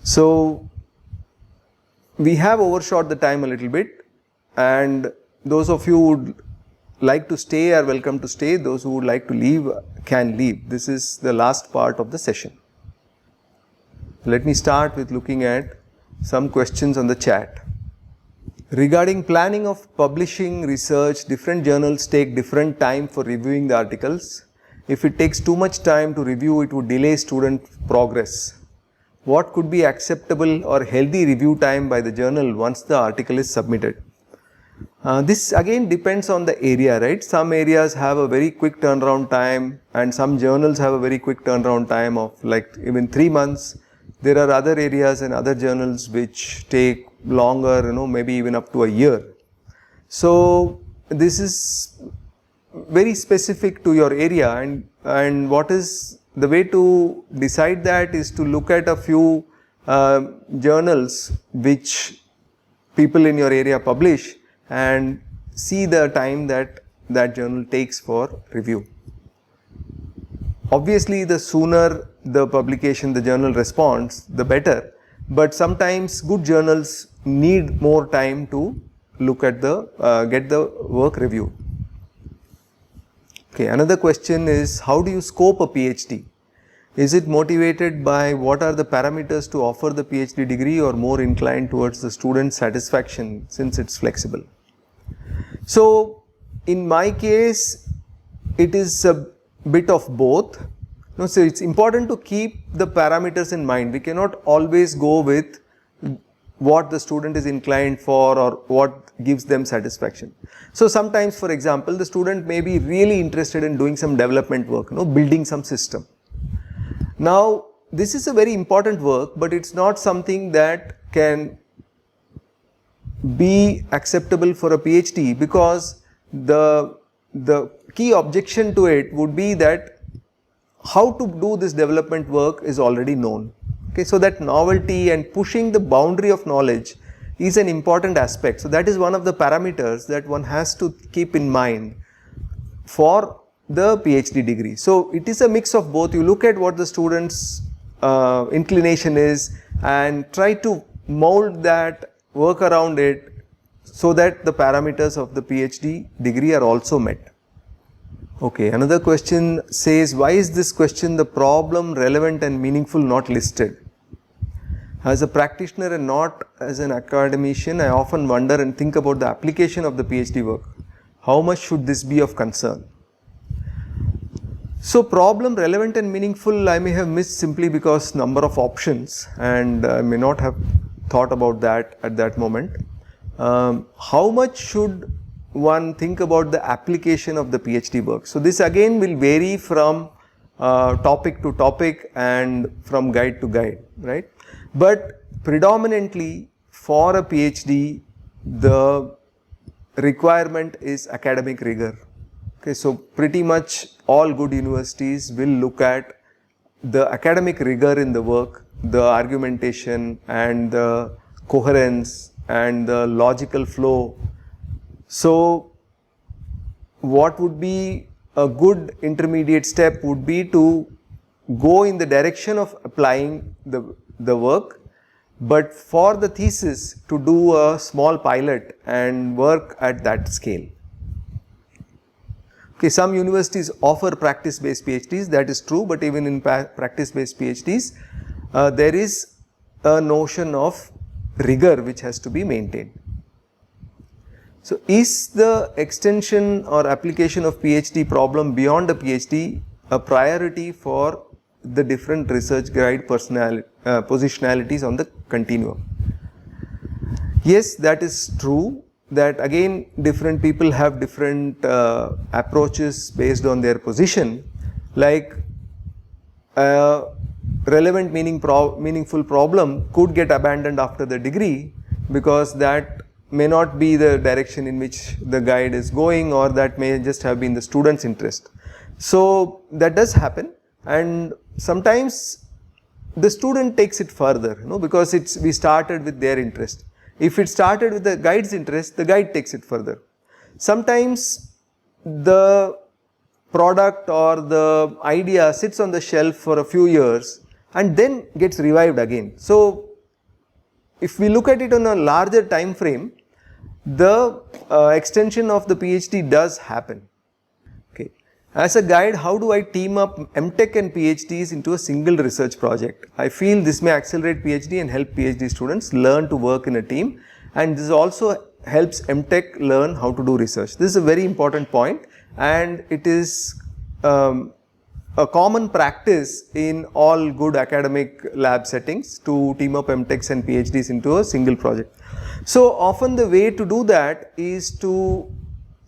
So we have overshot the time a little bit, and those of you who would like to stay are welcome to stay. Those who would like to leave can leave. This is the last part of the session. Let me start with looking at some questions on the chat. Regarding planning of publishing research, different journals take different time for reviewing the articles. If it takes too much time to review, it would delay student progress. What could be acceptable or healthy review time by the journal once the article is submitted? This again depends on the area, right? Some areas have a very quick turnaround time, and some journals have a very quick turnaround time of like even 3 months. There are other areas and other journals which take longer, maybe even up to a year. So this is very specific to your area, and what is the way to decide that is to look at a few journals which people in your area publish and see the time that that journal takes for review. Obviously, the sooner the publication, the journal responds, the better, but sometimes good journals need more time to look at get the work reviewed. Okay, another question is, how do you scope a PhD? Is it motivated by what are the parameters to offer the PhD degree, or more inclined towards the student satisfaction since it's flexible? So in my case, it is a bit of both. So it's important to keep the parameters in mind. We cannot always go with what the student is inclined for or what gives them satisfaction. So sometimes, for example, the student may be really interested in doing some development work, building some system. Now, this is a very important work, but it's not something that can be acceptable for a PhD, because the key objection to it would be that how to do this development work is already known. Okay, so that novelty and pushing the boundary of knowledge is an important aspect. So that is one of the parameters that one has to keep in mind for the PhD degree. So it is a mix of both. You look at what the student's inclination is and try to mold that, work around it, so that the parameters of the PhD degree are also met. Okay, another question says, why is this question, the problem relevant and meaningful, not listed? As a practitioner and not as an academician, I often wonder and think about the application of the PhD work. How much should this be of concern? So problem relevant and meaningful, I may have missed simply because number of options, and I may not have thought about that at that moment. How much should one think about the application of the PhD work? So this again will vary from topic to topic and from guide to guide, right? But predominantly for a PhD, the requirement is academic rigor. Okay, so pretty much all good universities will look at the academic rigor in the work, the argumentation and the coherence and the logical flow. So what would be a good intermediate step would be to go in the direction of applying the work, but for the thesis to do a small pilot and work at that scale. Okay, some universities offer practice-based PhDs, that is true, but even in practice-based PhDs, there is a notion of rigor which has to be maintained. So is the extension or application of PhD problem beyond a PhD a priority for the different research guide positionalities on the continuum? Yes, that is true. That again, different people have different approaches based on their position. Like relevant meaningful problem could get abandoned after the degree because that may not be the direction in which the guide is going, or that may just have been the student's interest. So that does happen, and sometimes the student takes it further, because we started with their interest. If it started with the guide's interest, the guide takes it further. Sometimes the product or the idea sits on the shelf for a few years and then gets revived again. So if we look at it on a larger time frame, the extension of the PhD does happen. Okay. As a guide, how do I team up MTech and PhDs into a single research project? I feel this may accelerate PhD and help PhD students learn to work in a team, and this also helps MTech learn how to do research. This is a very important point, and it is a common practice in all good academic lab settings to team up MTechs and PhDs into a single project. So often the way to do that is to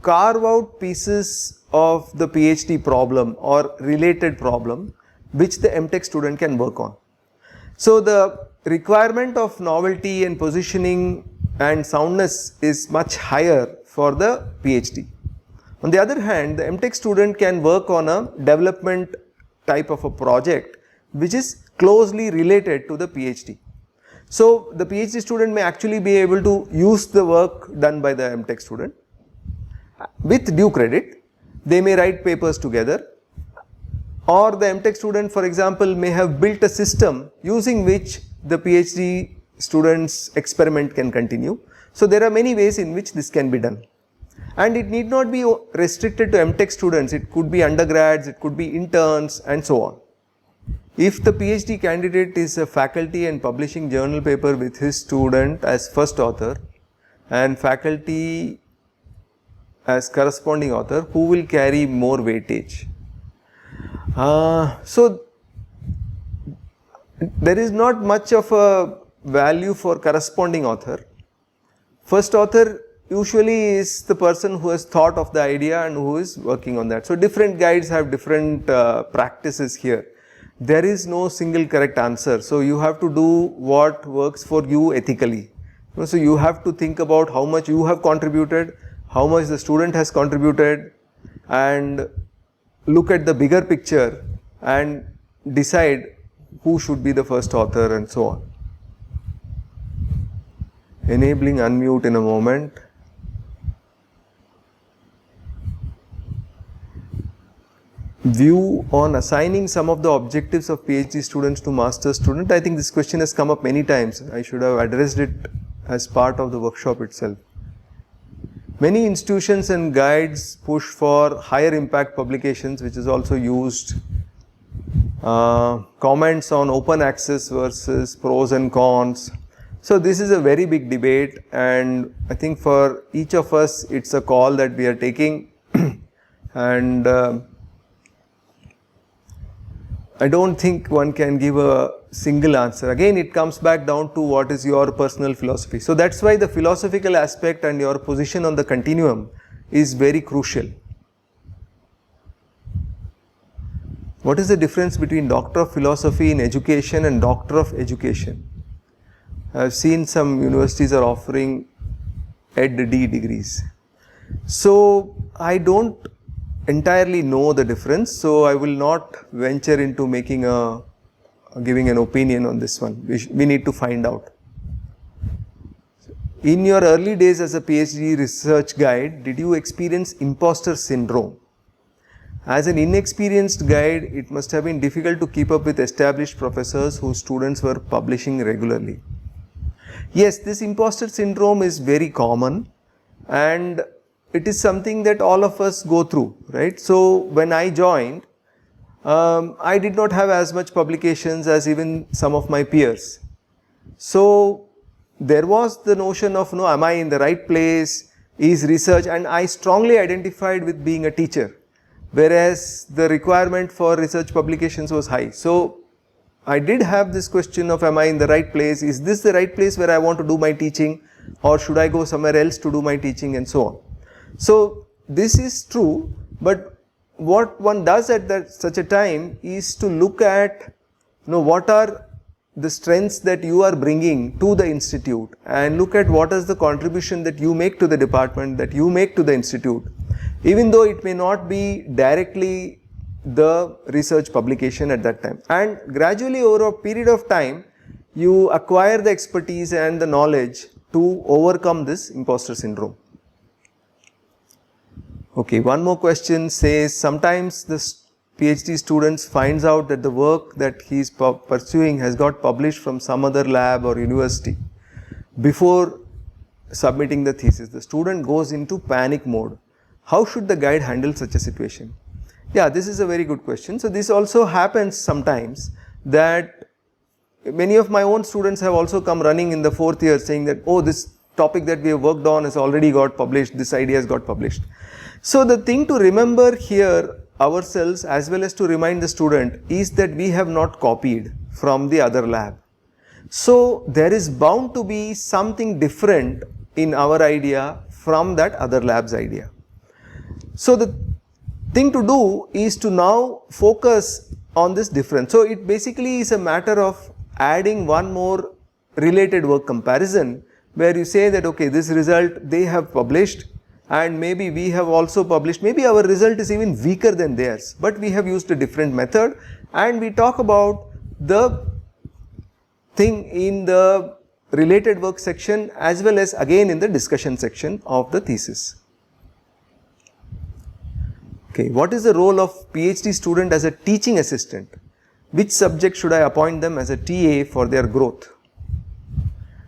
carve out pieces of the PhD problem or related problem which the MTech student can work on. So the requirement of novelty and positioning and soundness is much higher for the PhD. On the other hand, the MTech student can work on a development type of a project which is closely related to the PhD. So the PhD student may actually be able to use the work done by the MTech student with due credit. They may write papers together, or the MTech student, for example, may have built a system using which the PhD student's experiment can continue. So there are many ways in which this can be done. And it need not be restricted to MTech students, it could be undergrads, it could be interns and so on. If the PhD candidate is a faculty and publishing journal paper with his student as first author and faculty as corresponding author, who will carry more weightage? So there is not much of a value for corresponding author. First author usually is the person who has thought of the idea and who is working on that. So different guides have different practices here. There is no single correct answer. So you have to do what works for you ethically. So you have to think about how much you have contributed, how much the student has contributed, and look at the bigger picture and decide who should be the first author and so on. Enabling unmute in a moment. View on assigning some of the objectives of PhD students to master's student. I think this question has come up many times. I should have addressed it as part of the workshop itself. Many institutions and guides push for higher impact publications, which is also used. Comments on open access versus pros and cons. So this is a very big debate, and I think for each of us it's a call that we are taking and I don't think one can give a single answer. Again, it comes back down to what is your personal philosophy. So that's why the philosophical aspect and your position on the continuum is very crucial. What is the difference between Doctor of Philosophy in Education and Doctor of Education? I've seen some universities are offering Ed.D degrees. So I don't entirely know the difference, so I will not venture into giving an opinion on this one. We need to find out. In your early days as a PhD research guide, did you experience imposter syndrome? As an inexperienced guide, it must have been difficult to keep up with established professors whose students were publishing regularly. Yes, this imposter syndrome is very common, and it is something that all of us go through, right? So when I joined, I did not have as much publications as even some of my peers. So there was the notion of, no, am I in the right place? Is research, and I strongly identified with being a teacher, whereas the requirement for research publications was high. So I did have this question of, am I in the right place? Is this the right place where I want to do my teaching, or should I go somewhere else to do my teaching, and so on. So this is true, but what one does at such a time is to look at, what are the strengths that you are bringing to the institute, and look at what is the contribution that you make to the department, that you make to the institute, even though it may not be directly the research publication at that time. And gradually over a period of time, you acquire the expertise and the knowledge to overcome this imposter syndrome. Okay, one more question says, sometimes the PhD students finds out that the work that he is pursuing has got published from some other lab or university. before submitting the thesis. The student goes into panic mode. How should the guide handle such a situation? Yeah, this is a very good question. So this also happens sometimes, that many of my own students have also come running in the 4th year saying that, oh, this topic that we have worked on has already got published, this idea has got published. So the thing to remember here ourselves as well as to remind the student is that we have not copied from the other lab. So there is bound to be something different in our idea from that other lab's idea. So the thing to do is to now focus on this difference. So it basically is a matter of adding one more related work comparison, where you say that, okay, this result they have published and maybe we have also published, maybe our result is even weaker than theirs, but we have used a different method, and we talk about the thing in the related work section as well as again in the discussion section of the thesis. Okay, what is the role of PhD student as a teaching assistant? Which subject should I appoint them as a TA for their growth?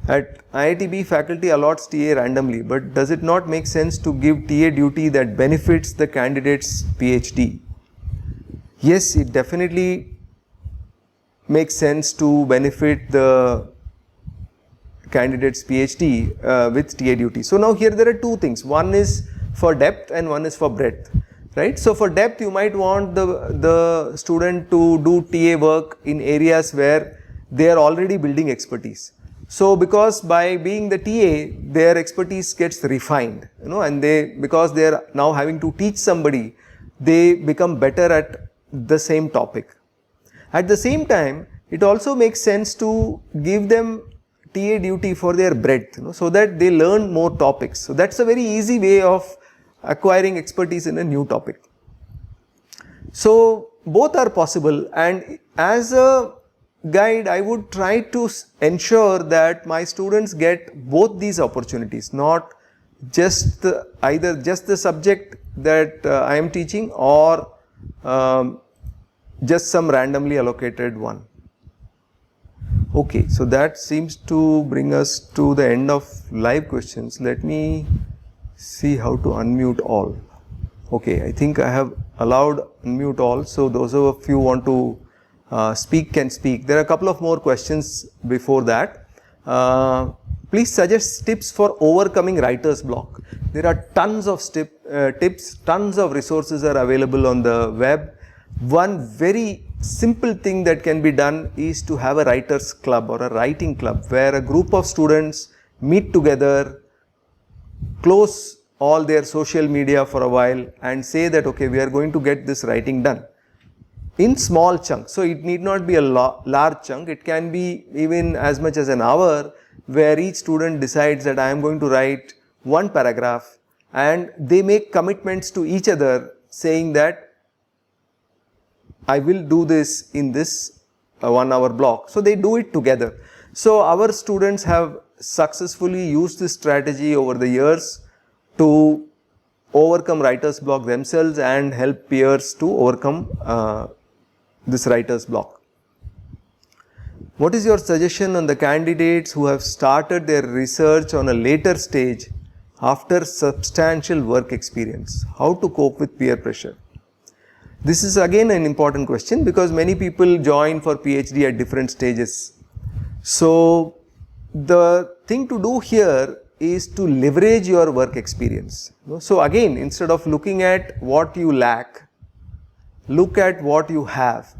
At IITB, faculty allots TA randomly, but does it not make sense to give TA duty that benefits the candidate's PhD? Yes, it definitely makes sense to benefit the candidate's PhD with TA duty. So now here there are two things. One is for depth and one is for breadth. Right? So for depth, you might want the student to do TA work in areas where they are already building expertise. So because by being the TA, their expertise gets refined, and because they are now having to teach somebody, they become better at the same topic. At the same time, it also makes sense to give them TA duty for their breadth, so that they learn more topics. So that's a very easy way of acquiring expertise in a new topic. So both are possible, and as a guide I would try to ensure that my students get both these opportunities, not just either just the subject that I am teaching or just some randomly allocated one. Okay, so that seems to bring us to the end of live questions. Let me see how to unmute all. Okay, I think I have allowed unmute all, so those of you who want to speak can speak. There are a couple of more questions before that. Please suggest tips for overcoming writer's block. There are tons of tips, tons of resources are available on the web. One very simple thing that can be done is to have a writer's club or a writing club, where a group of students meet together, close all their social media for a while and say that, okay, we are going to get this writing done in small chunks. So it need not be a large chunk, it can be even as much as an hour, where each student decides that I am going to write one paragraph, and they make commitments to each other saying that I will do this in this 1 hour block. So they do it together. So our students have successfully used this strategy over the years to overcome writer's block themselves and help peers to overcome this writer's block. What is your suggestion on the candidates who have started their research on a later stage after substantial work experience? How to cope with peer pressure? This is again an important question, because many people join for PhD at different stages. So the thing to do here is to leverage your work experience. So again, instead of looking at what you lack, look at what you have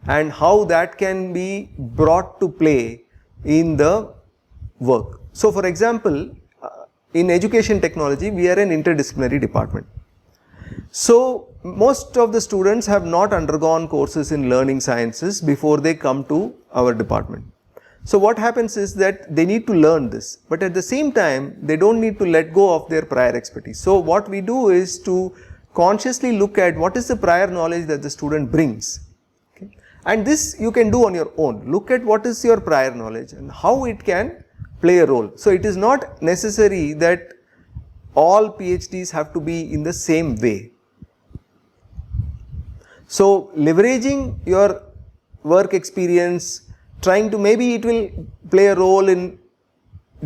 and how that can be brought to play in the work. So for example, in education technology, we are an interdisciplinary department. So most of the students have not undergone courses in learning sciences before they come to our department. So what happens is that they need to learn this, but at the same time they don't need to let go of their prior expertise. So what we do is to consciously look at what is the prior knowledge that the student brings. Okay? And this you can do on your own. Look at what is your prior knowledge and how it can play a role. So it is not necessary that all PhDs have to be in the same way. So leveraging your work experience, trying to, maybe it will play a role in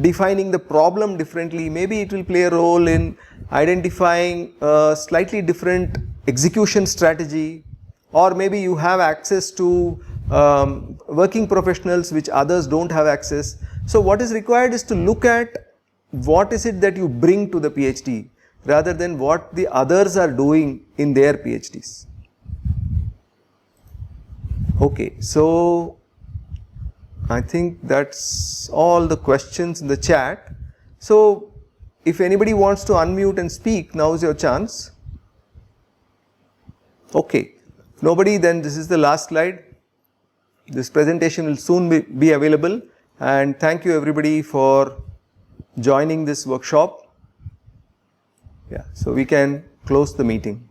defining the problem differently. Maybe it will play a role in identifying a slightly different execution strategy, or maybe you have access to working professionals which others don't have access. So what is required is to look at what is it that you bring to the PhD rather than what the others are doing in their PhDs. Okay, so I think that's all the questions in the chat. So if anybody wants to unmute and speak, now is your chance. Okay, nobody, then this is the last slide. This presentation will soon be available, and thank you everybody for joining this workshop. Yeah, so we can close the meeting.